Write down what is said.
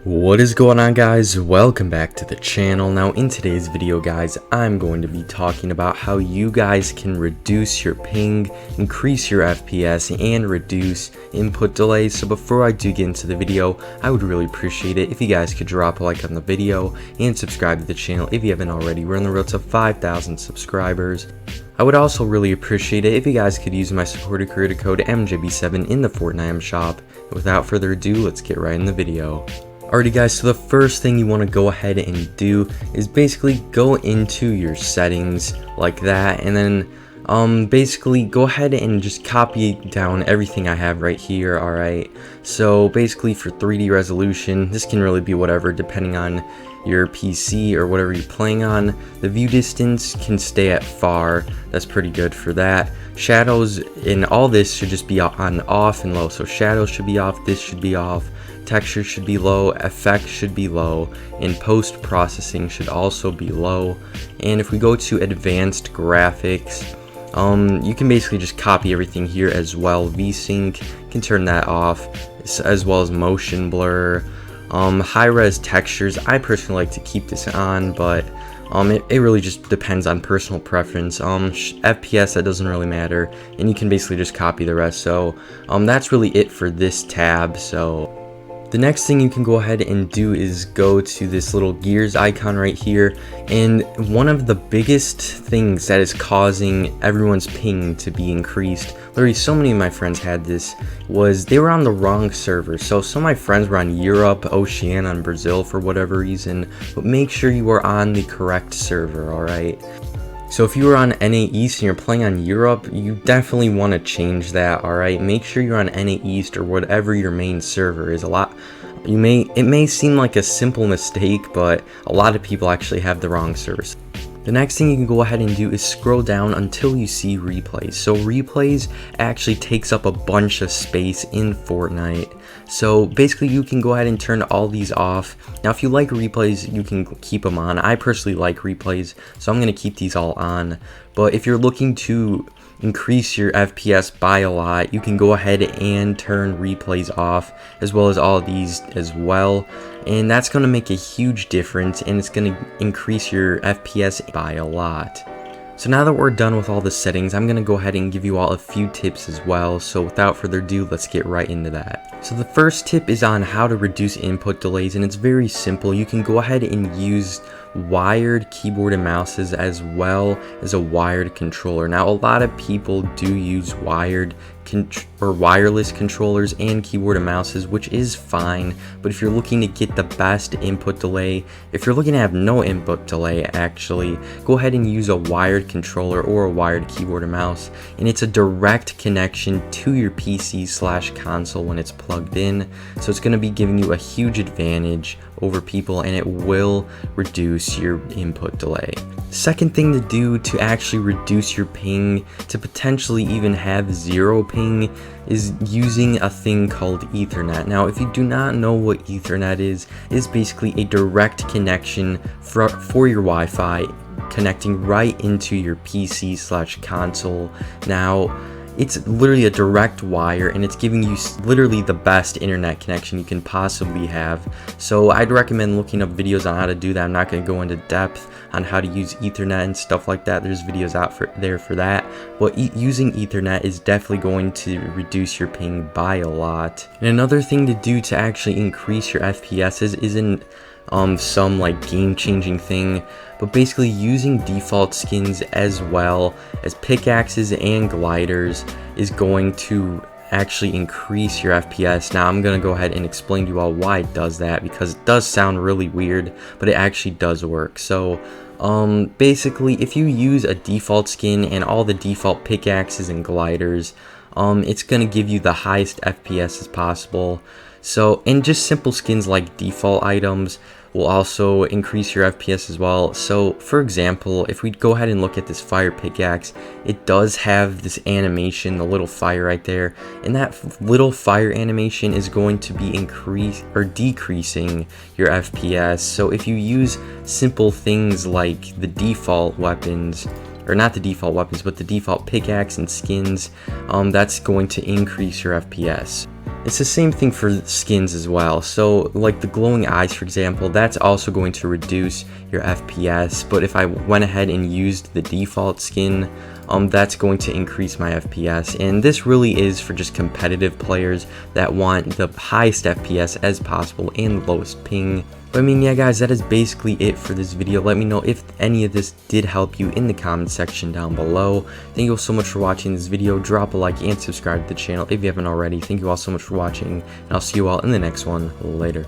What is going on, guys? Welcome back to the channel. Now in today's video, guys, I'm going to be talking about how you guys can reduce your ping, increase your FPS, and reduce input delay. So before I do get into the video, I would really appreciate it if you guys could drop a like on the video and subscribe to the channel if you haven't already. We're on the road to 5,000 subscribers. I would also really appreciate it if you guys could use my supporter creator code MJB7 in the Fortnite shop. Without further ado, let's get right in the video. Alrighty guys, so the first thing you want to go ahead and do is basically go into your settings like that, and then basically go ahead and just copy down everything I have right here. Alright, so basically for 3D resolution, this can really be whatever depending on your PC or whatever you're playing on. The view distance can stay at far, that's pretty good for that. Shadows in all this should just be on off and low, so shadows should be off, this should be off. Texture should be low, effects should be low, and post-processing should also be low. And if we go to advanced graphics, you can basically just copy everything here as well. VSync, you can turn that off, as well as motion blur. High-res textures, I personally like to keep this on, but it really just depends on personal preference. FPS, that doesn't really matter, and you can basically just copy the rest. So that's really it for this tab. So the next thing you can go ahead and do is go to this little gears icon right here, and one of the biggest things that is causing everyone's ping to be increased, literally so many of my friends had this, was they were on the wrong server. So some of my friends were on Europe, Oceania, and Brazil for whatever reason, but make sure you are on the correct server, alright? So if you were on NA East and you're playing on Europe, you definitely want to change that, alright? Make sure you're on NA East or whatever your main server is. It may seem like a simple mistake, but a lot of people actually have the wrong servers. The next thing you can go ahead and do is scroll down until you see replays. So replays actually takes up a bunch of space in Fortnite. So basically you can go ahead and turn all these off. Now if you like replays, you can keep them on. I personally like replays, so I'm going to keep these all on. But if you're looking to increase your FPS by a lot, you can go ahead and turn replays off, as well as all of these as well, and that's going to make a huge difference, and it's going to increase your FPS by a lot. So now that we're done with all the settings, I'm going to go ahead and give you all a few tips as well. So without further ado, let's get right into that. So the first tip is on how to reduce input delays, and it's very simple. You can go ahead and use wired keyboard and mouses as well as a wired controller. Now a lot of people do use wired or wireless controllers and keyboard and mouses, which is fine, but if you're looking to get the best input delay, if you're looking to have no input delay actually, go ahead and use a wired controller or a wired keyboard and mouse, and it's a direct connection to your PC/console when it's plugged in, so it's going to be giving you a huge advantage over people, and it will reduce your input delay. Second thing to do to actually reduce your ping, to potentially even have zero ping, is using a thing called Ethernet. Now if you do not know what Ethernet is, it is basically a direct connection for your Wi-Fi, connecting right into your PC/console. Now it's literally a direct wire, and it's giving you literally the best internet connection you can possibly have. So I'd recommend looking up videos on how to do that. I'm not going to go into depth on how to use Ethernet and stuff like that. There's videos out there for that. But using Ethernet is definitely going to reduce your ping by a lot. And another thing to do to actually increase your FPS isn't some like game-changing thing, but basically using default skins as well as pickaxes and gliders is going to actually increase your FPS. Now I'm going to go ahead and explain to you all why it does that, because it does sound really weird, but it actually does work. So basically if you use a default skin and all the default pickaxes and gliders, it's going to give you the highest FPS as possible. So, and just simple skins like default items will also increase your FPS as well. So for example, if we go ahead and look at this fire pickaxe, it does have this animation, the little fire right there, and that little fire animation is going to be decreasing your FPS. So if you use simple things like the default weapons, or not the default weapons, but the default pickaxe and skins, that's going to increase your FPS. It's the same thing for skins as well. So like the glowing eyes, for example, that's also going to reduce your FPS, but if I went ahead and used the default skin, that's going to increase my FPS. And this really is for just competitive players that want the highest FPS as possible and lowest ping. But I mean, yeah guys, that is basically it for this video. Let me know if any of this did help you in the comment section down below. Thank you all so much for watching this video. Drop a like and subscribe to the channel if you haven't already. Thank you all so much for watching, and I'll see you all in the next one. Later.